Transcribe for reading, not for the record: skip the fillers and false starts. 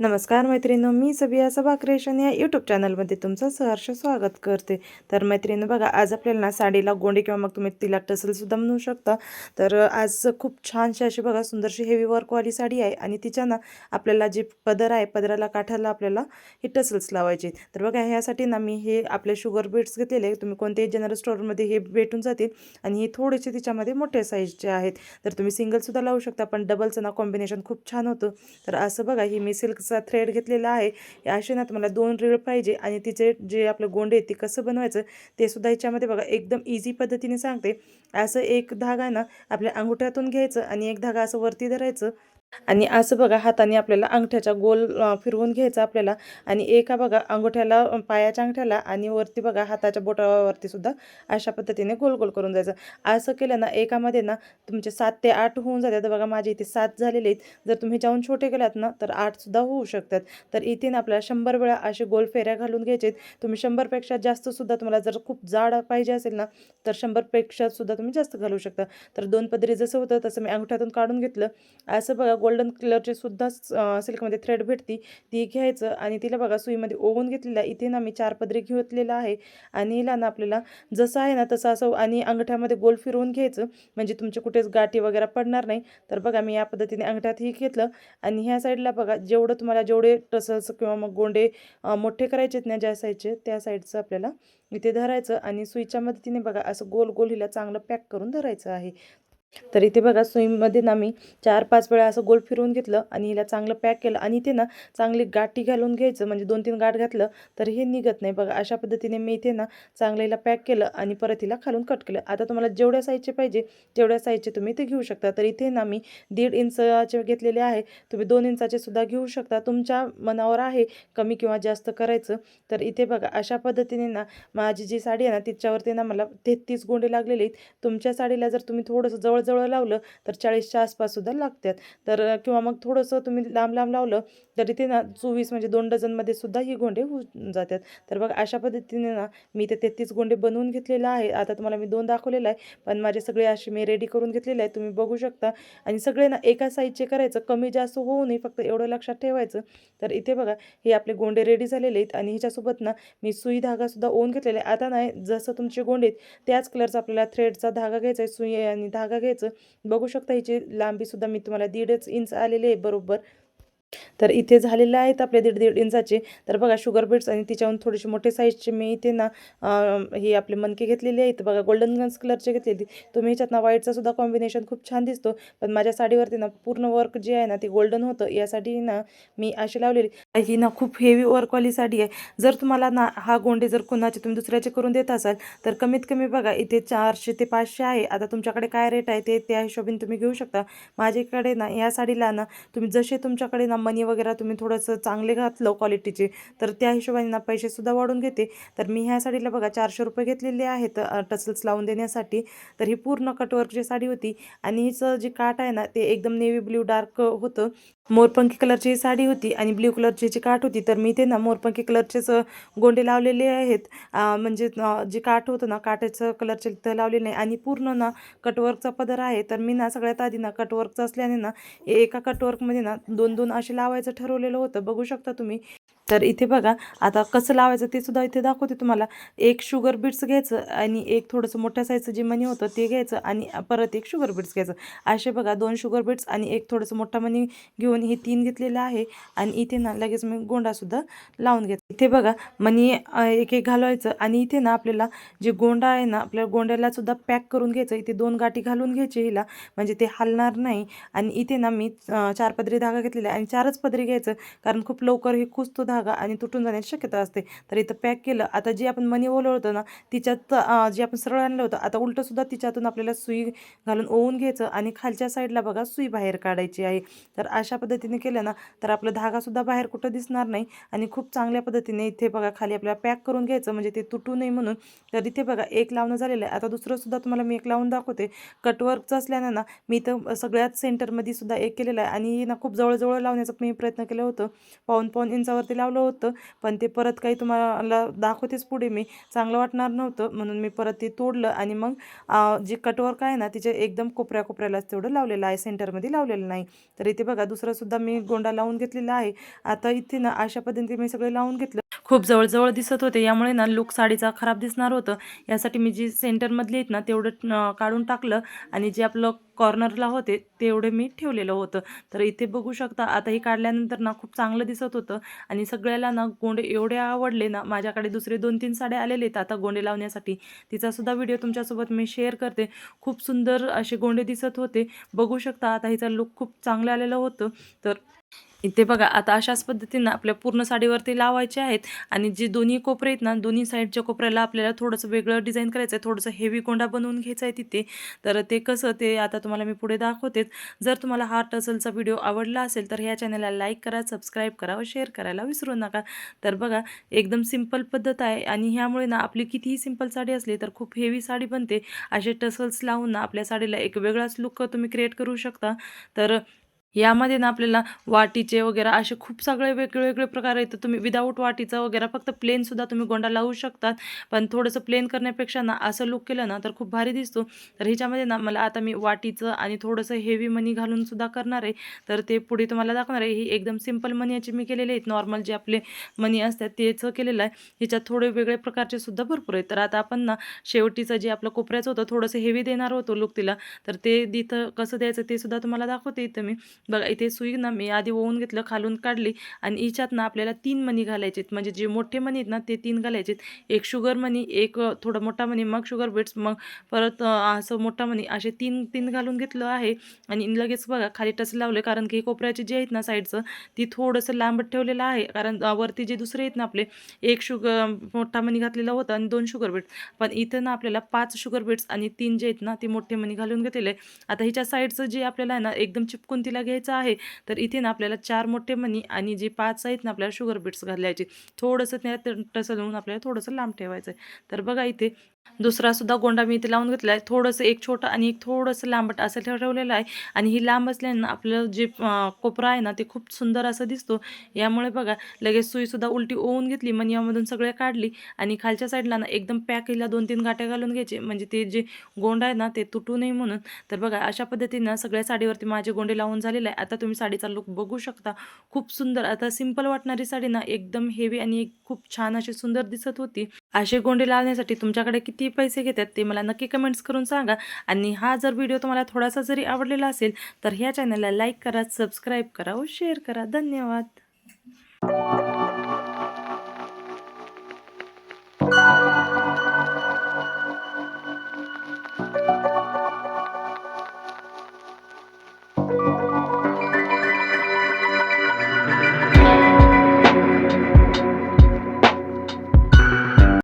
नमस्कार मैत्रिणींनो, मी सबिया सबा क्रिएशन या यूट्यूब चॅनलमध्ये तुमचं सहर्ष स्वागत करते. तर मैत्रिणींनो बघा, आज आपल्याला ना साडीला गोंडे किंवा मग तुम्ही तिला टसलसुद्धा म्हणू शकता. तर आज खूप छानशी अशी बघा सुंदरशी हेवी वर्कवाली साडी आहे आणि तिच्या ना आपल्याला जे पदर आहे, पदराला काठाला आपल्याला हे टसल्स लावायचे. तर बघा ह्यासाठी ना मी हे आपले शुगर बीट्स घेतलेले, तुम्ही कोणत्याही जनरल स्टोअरमध्ये हे भेटून जातील आणि हे थोडेसे तिच्यामध्ये मोठ्या साईजचे आहेत. तर तुम्ही सिंगलसुद्धा लावू शकता, पण डबलचं ना कॉम्बिनेशन खूप छान होतं. तर असं बघा, ही मी सिल्कचा थ्रेड घेतलेला आहे. असे ना तुम्हाला 2 रीळ पाहिजे आणि तिचे जे आपलं गोंडे ते कसं बनवायचं ते सुद्धा याच्यामध्ये बघा एकदम इझी पद्धतीने सांगते. असं एक धागा ना आपल्या अंगठ्यातून घ्यायचं आणि एक धागा असं वरती धरायचं आणि असं बघा हाताने आपल्याला अंगठ्याच्या गोल फिरवून घ्यायचं आपल्याला आणि एका बघा अंगठ्याला पायाच्या अंगठ्याला आणि वरती बघा हाताच्या बोटावरती सुद्धा अशा पद्धतीने गोल गोल करून जायचं. असं केलं ना एकामध्ये ना तुमचे 7 ते 8 होऊन जातात. बघा माझे इथे 7 झालेले आहेत. जर तुम्ही जाऊन छोटे केलात ना तर 8 सुद्धा होऊ शकतात. तर इथे ना आपल्याला 100 वेळा असे गोल फेऱ्या घालून घ्यायचे. तुम्ही 100 पेक्षा जास्त सुद्धा तुम्हाला जर खूप जाड पाहिजे असेल ना तर 100 पेक्षा सुद्धा तुम्ही जास्त घालू शकता. तर 2 पदरी जसं होतं तसं मी अंगठ्यातून काढून घेतलं. असं बघा गोल्डन कलरची सुद्धा सिल्कमध्ये थ्रेड भेटती, ती घ्यायचं आणि तिला बघा सुईमध्ये ओवून घेतलेलं आहे. इथे ना मी 4 पदरी घेतलेला आहे आणि हिला ना आपल्याला जसं आहे ना तसं असं आणि अंगठ्यामध्ये गोल फिरवून घ्यायचं, म्हणजे तुमचे कुठेच गाठी वगैरे पडणार नाही. तर बघा मी या पद्धतीने अंगठ्यातही घेतलं आणि ह्या साईडला बघा जेवढं तुम्हाला जेवढे टसल्स किंवा मग गोंडे मोठे करायचे आहेत ना ज्या साईडचे त्या साईडचं आपल्याला इथे धरायचं आणि सुईच्या मदतीने बघा असं गोल गोल हिला चांगलं पॅक करून धरायचं आहे. तर इथे बघा सुईमध्ये ना मी 4-5 वेळा असं गोल फिरवून घेतलं आणि हिला चांगलं पॅक केलं आणि इथे ना चांगली गाठी घालून घ्यायचं, म्हणजे 2-3 गाठ घातलं तर हे निघत नाही. बघा अशा पद्धतीने मी इथे ना चांगलं हिला पॅक केलं आणि परत हिला खालून कट केलं. आता तुम्हाला जेवढ्या साईजचे पाहिजे तेवढ्या साईजचे तुम्ही ते घेऊ शकता. तर इथे ना मी 1.5 इंचाचे घेतलेले आहे. तुम्ही 2 इंचाचे सुद्धा घेऊ शकता. तुमच्या मनावर आहे कमी किंवा जास्त करायचं. तर इथे बघा अशा पद्धतीने ना माझी जी साडी आहे ना तिच्यावरती ना मला 33 गोंडे लागलेले आहेत. तुमच्या साडीला जर तुम्ही थोडंसं जवळ लावलं तर 40च्या आसपास सुद्धा लागतात. तर किंवा मग थोडंसं तुम्ही लांब लावलं तर इथे ना 24 म्हणजे 2 डझनमध्ये सुद्धा ही गोंडे होऊन जातात. तर बघा अशा पद्धतीने ना मी ते 33 गोंडे बनवून घेतलेलं आहे. आता तुम्हाला मी 2 दाखवलेलं आहे, पण माझे सगळे असे मी रेडी करून घेतलेले आहे, तुम्ही बघू शकता. आणि सगळे ना एका साईजचे करायचं, कमी जास्त होऊ नये, फक्त एवढं लक्षात ठेवायचं. तर इथे बघा हे आपले गोंडे रेडी झालेले आहेत आणि ह्याच्यासोबत ना मी सुई धागा सुद्धा ओवून घेतलेला आहे. आता नाही जसं तुमचे गोंडे त्याच कलरचा आपल्याला थ्रेडचा धागा घ्यायचा आहे, सुई आणि धागा घ्यायचं. बघू शकता हिची लांबी सुद्धा मी तुम्हाला 1.5 इंच आलेली आहे बरोबर. तर इथे झालेले आहेत आपले 1.5 इंचाचे. तर बघा शुगर बीट्स आणि तिच्याहून थोडेसे मोठे साईजचे मी इथे ना हे आपले मनके घेतलेले आहेत. बघा गोल्डन गन्स कलरचे घेतलेली. तुम्ही ह्याच्यात ना व्हाईटचा सुद्धा कॉम्बिनेशन खूप छान दिसतो, पण माझ्या साडीवरती ना पूर्ण वर्क जे आहे ना ते गोल्डन होतं. यासाठी ना मी अशी लावलेली. ही ना खूप हेवी वर्कवाली साडी आहे. जर तुम्हाला ना हा गोंडे जर कोणाचे तुम्ही दुसऱ्याचे करून देत असाल तर कमीत कमी बघा इथे 400 ते 500 आहे. आता तुमच्याकडे काय रेट आहे ते त्या हिशोबाने तुम्ही घेऊ शकता. माझ्याकडे ना या साडीला ना तुम्ही जसे तुमच्याकडे ना मनी वगैरे तुम्ही थोडंसं चांगले घातलं क्वालिटीचे तर त्या हिशोबाने ना पैसेसुद्धा वाढून घेते. तर मी ह्या साडीला बघा 400 रुपये घेतलेले आहेत टसल्स लावून देण्यासाठी. तर ही पूर्ण कटवर्कची साडी होती आणि हिचं जे काठ आहे ना ते एकदम नेव्ही ब्ल्यू डार्क होतं. मोरपंखी कलरची ही साडी होती आणि ब्ल्यू कलरची जी काठ होती. तर मी ते ना मोरपंखी कलरचेच गोंडे लावलेले आहेत. म्हणजे जे काठ होतं ना काठाचं कलरचे तर लावलेले नाही आणि पूर्ण ना कटवर्कचा पदर आहे. तर मी ना सगळ्यात आधी ना कटवर्कचं असल्याने ना एका कटवर्कमध्ये ना 2-2 असे लावायचं ठरवलेलं होतं, बघू शकता तुम्ही. तर इथे बघा आता कसं लावायचं ते सुद्धा इथे दाखवते तुम्हाला. एक शुगर बीट्स घ्यायचं आणि एक थोडंसं मोठ्या साईजचं जे मनी होतं ते घ्यायचं आणि परत एक शुगर बीट्स घ्यायचं. असे बघा 2 शुगर बीट्स आणि एक थोडंसं मोठा मनी घेऊन हे 3 घेतलेलं आहे आणि इथे ना लगेच मी गोंडासुद्धा लावून घेते. इथे बघा मनी एक एक घालवायचं आणि इथे ना आपल्याला जे गोंडा आहे ना आपल्या गोंड्याला सुद्धा पॅक करून घ्यायचं. इथे 2 गाठी घालून घ्यायची हिला, म्हणजे ते हलणार नाही. आणि इथे ना मी 4 पदरी धागा घेतलेला आहे आणि 4च पदरी घ्यायचं, कारण खूप लवकर हे खुजतो धागा आणि तुटून जाण्याची शक्यता असते. तर इथं पॅक केलं. आता जे आपण मनी ओलं होतं ना तिच्यात जे आपण सरळ आणलं होतं आता उलटं सुद्धा तिच्यातून आपल्याला सुई घालून ओवून घ्यायचं आणि खालच्या साईडला बघा सुई बाहेर काढायची आहे. तर अशा पद्धतीने केलं ना तर आपला धागासुद्धा बाहेर कुठं दिसणार नाही आणि खूप चांगल्या पद्धतीने इथे बघा खाली आपल्याला पॅक करून घ्यायचं, म्हणजे ते तुटू नये म्हणून. तर इथे बघा एक लावणं झालेलं आहे. आता दुसरं सुद्धा तुम्हाला मी एक लावून दाखवते. कटवर्कचं असल्यानं ना मी इथं सगळ्यात सेंटरमध्ये सुद्धा एक केलेलं आहे आणि ना खूप जवळ लावण्याचा मी प्रयत्न केलं होतं. पाऊण इंचावरती लावलं होतं, पण ते परत काही तुम्हाला दाखवतेच पुढे मी, चांगलं वाटणार नव्हतं म्हणून मी परत ते तोडलं आणि मग जे कटवर्क आहे ना तिच्या एकदम कोपऱ्यालाच तेवढं लावलेलं आहे, सेंटरमध्ये लावलेलं नाही. तर इथे बघा दुसरं सुद्धा मी गोंडा लावून घेतलेला आहे. आता इथे ना अशा पद्धतीने मी सगळे लावून घेतलं. खूप जवळ दिसत होते, यामुळे ना लुक साडीचा खराब दिसणार होतं. यासाठी मी जी सेंटरमधली आहेत ना तेवढं काढून टाकलं आणि जे आपलं कॉर्नरला होते तेवढे मी ठेवलेलं होतं. तर इथे बघू शकता आता हे काढल्यानंतर ना खूप चांगलं दिसत होतं आणि सगळ्याला ना गोंडे एवढे आवडले ना. माझ्याकडे दुसरे 2-3 साड्या आलेले आहेत आता गोंडे लावण्यासाठी. तिचा सुद्धा व्हिडिओ तुमच्यासोबत मी शेअर करते. खूप सुंदर असे गोंडे दिसत होते. बघू शकता आता हिचा लुक खूप चांगलं आलेलं होतं. तर इथे बघा आता अशाच पद्धतीनं आपल्या पूर्ण साडीवरती लावायचे आहेत आणि जे दोन्ही कोपरे आहेत ना, दोन्ही साईडच्या कोपऱ्याला आपल्याला थोडंसं वेगळं डिझाईन करायचं आहे, थोडंसं हेवी गोंडा बनवून घ्यायचा आहे तिथे. तर ते कसं ते आता तुम्हाला मी पुढे दाखवते. जर तुम्हाला हा टसलचा व्हिडिओ आवडला असेल तर ह्या चॅनलला लाईक करा, सबस्क्राईब करा व शेअर करायला विसरू नका. तर बघा एकदम सिंपल पद्धत आहे आणि ह्यामुळे ना आपली कितीही सिंपल साडी असली तर खूप हेवी साडी बनते. असे टसल्स लावून ना आपल्या साडीला एक वेगळाच लुक तुम्ही क्रिएट करू शकता. तर यामध्ये ना आपल्याला वाटीचे वगैरे असे खूप सगळे वेगळे प्रकार आहेत. तुम्ही विदाऊट वाटीचा वगैरे फक्त प्लेनसुद्धा तुम्ही गोंडा लावू शकतात. पण थोडंसं प्लेन करण्यापेक्षा ना असं लुक केलं ना तर खूप भारी दिसतो. तर ह्याच्यामध्ये ना मला आता मी वाटीचं आणि थोडंसं हेवी मनी घालून सुद्धा करणार आहे. तर ते पुढे तुम्हाला दाखवणार आहे. ही एकदम सिंपल मनीचे मी केलेले आहेत. नॉर्मल जे आपले मनी असतात तेच केलेलं आहे. ह्याच्यात थोडे वेगळे प्रकारचे सुद्धा भरपूर आहेत. तर आता आपण ना शेवटीचं जे आपलं कोपऱ्याचं होतं थोडंसं हेवी देणार होतो लुक तिला. तर ते तिथं कसं द्यायचं ते सुद्धा तुम्हाला दाखवते इथं मी. बघा इथे सुई ना मी आधी ओवून घेतलं, खालून काढली आणि हिच्यात ना आपल्याला 3 मणी घालायचे. म्हणजे जे मोठे मणी आहेत ना ते 3 घालायचे. एक शुगर मनी, एक थोडा मोठा मणी, मग शुगर बीट्स, मग परत असं मोठा मणी, असे 3 घालून घेतलं आहे. आणि लगेच बघा खाली टच लावले, कारण की कोपऱ्याचे जे आहेत ना साईडचं ती थोडंसं लांबट ठेवलेलं आहे. कारण वरती जे दुसरे आहेत ना आपले एक मोठा मणी घातलेला होता आणि 2 शुगर बीट्स. पण इथं ना आपल्याला 5 शुगर बीट्स आणि 3 जे आहेत ना ते मोठे मणी घालून घेतलेले. आता हिच्या साईडचं जे आपल्याला आहे ना एकदम चिपकून तिला घ्यायचं आहे. तर इथे ना आपल्याला 4 मोठे मणी आणि जे 5 आहेत ना आपल्याला शुगर बीट्स घालायचे. थोडंसं त्यात टसं लावून आपल्याला थोडंसं लांब ठेवायचं आहे. तर बघा इथे दुसरा सुद्धा गोंडा मी इथे लावून घेतला आहे. थोडंसं एक छोटं आणि एक थोडंसं लांबट असं ठेवलेलं आहे. आणि ही लांब असल्यानं आपलं जे कोपरा आहे ना ते खूप सुंदर असं दिसतो. यामुळे बघा लगेच सुईसुद्धा उलटी ओवून घेतली, मणीमधून सगळ्या काढली आणि खालच्या साईडला ना एकदम पॅक हिला 2-3 गाठ्या घालून घ्यायचे, म्हणजे ते जे गोंडा आहे ना ते तुटू नये म्हणून. तर बघा अशा पद्धतीनं सगळ्या साडीवरती माझे गोंडे लावून झालेले आहे. आता तुम्ही साडीचा लुक बघू शकता. खूप सुंदर आता सिंपल वाटणारी साडी ना एकदम हेवी आणि खूप छान अशी सुंदर दिसत होती. असे गोंडे लावण्यासाठी तुमच्याकडे किती पैसे घेतात ते मला नक्की कमेंट्स करून सांगा. आणि हा जर व्हिडिओ तुम्हाला थोडासा जरी आवडलेला असेल तर ह्या चॅनलला लाईक करा, सबस्क्राईब करा व शेअर करा. धन्यवाद.